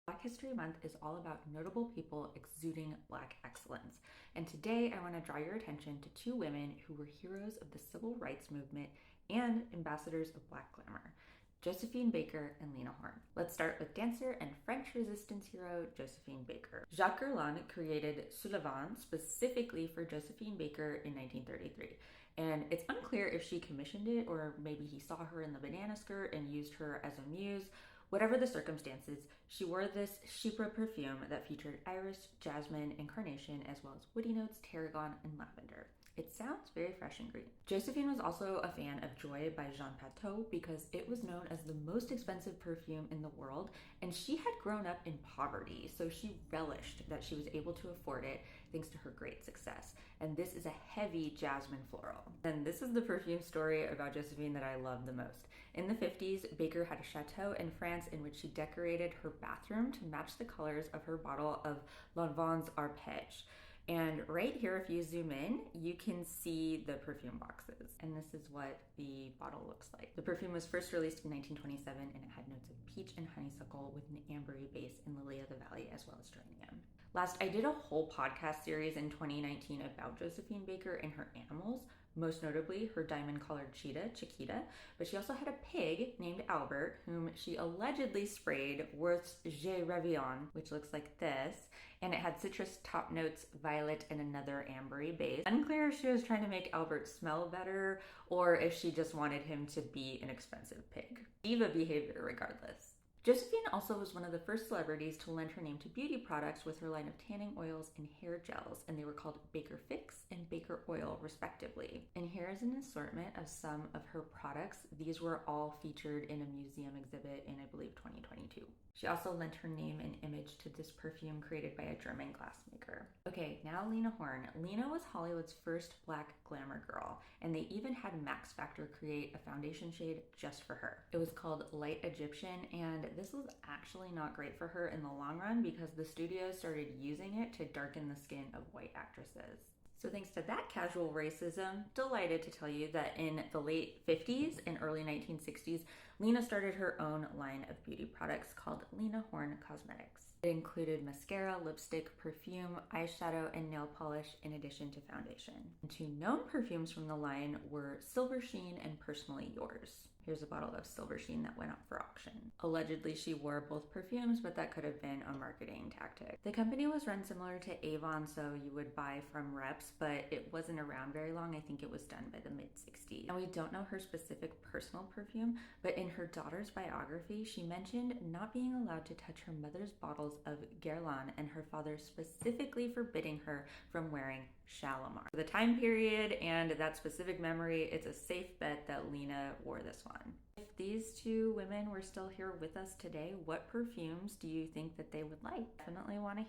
Black History Month is all about notable people exuding Black excellence. And today I want to draw your attention to two women who were heroes of the civil rights movement and ambassadors of Black glamour. Josephine Baker and Lena Horne. Let's start with dancer and French resistance hero Josephine Baker. Jacques Guerlain created Sullivan specifically for Josephine Baker in 1933. And it's unclear if she commissioned it or maybe he saw her in the banana skirt and used her as a muse. Whatever the circumstances, she wore this chypre perfume that featured iris, jasmine, and carnation, as well as woody notes, tarragon, and lavender. It sounds very fresh and green. Josephine was also a fan of Joy by Jean Patou because it was known as the most expensive perfume in the world, and she had grown up in poverty, so she relished that she was able to afford it thanks to her great success. And this is a heavy jasmine floral. And this is the perfume story about Josephine that I love the most. In the 50s, Baker had a chateau in France in which she decorated her bathroom to match the colors of her bottle of Lanvin's Arpège. And right here, if you zoom in, you can see the perfume boxes. And this is what the bottle looks like. The perfume was first released in 1927 and it had notes of peach and honeysuckle with an ambery base in lily of the valley as well as geranium. Last, I did a whole podcast series in 2019 about Josephine Baker and her animals, most notably her diamond-colored cheetah, Chiquita, but she also had a pig named Albert, whom she allegedly sprayed Worth's Je Revion, which looks like this, and it had citrus top notes, violet, and another ambery base. Unclear if she was trying to make Albert smell better or if she just wanted him to be an expensive pig. Diva behavior regardless. Josephine also was one of the first celebrities to lend her name to beauty products with her line of tanning oils and hair gels, and they were called Baker Fix and Baker Oil, respectively. And here is an assortment of some of her products. These were all featured in a museum exhibit in, I believe, 2022. She also lent her name and image to this perfume created by a German glassmaker. Okay, now Lena Horne. Lena was Hollywood's first Black glamour girl, and they even had Max Factor create a foundation shade just for her. It was called Light Egyptian, and this was actually not great for her in the long run because the studio started using it to darken the skin of white actresses. So thanks to that casual racism, delighted to tell you that in the late 50s and early 1960s, Lena started her own line of beauty products called Lena Horne Cosmetics. It included mascara, lipstick, perfume, eyeshadow, and nail polish in addition to foundation. And two known perfumes from the line were Silver Sheen and Personally Yours. Here's a bottle of Silver Sheen that went up for auction. Allegedly, she wore both perfumes, but that could have been a marketing tactic. The company was run similar to Avon, so you would buy from reps, but it wasn't around very long. I think it was done by the mid-60s. And we don't know her specific personal perfume, but in her daughter's biography, she mentioned not being allowed to touch her mother's bottles of Guerlain and her father specifically forbidding her from wearing Shalimar. For the time period and that specific memory, it's a safe bet that Lena wore this one. If these two women were still here with us today, what perfumes do you think that they would like? Definitely want to hear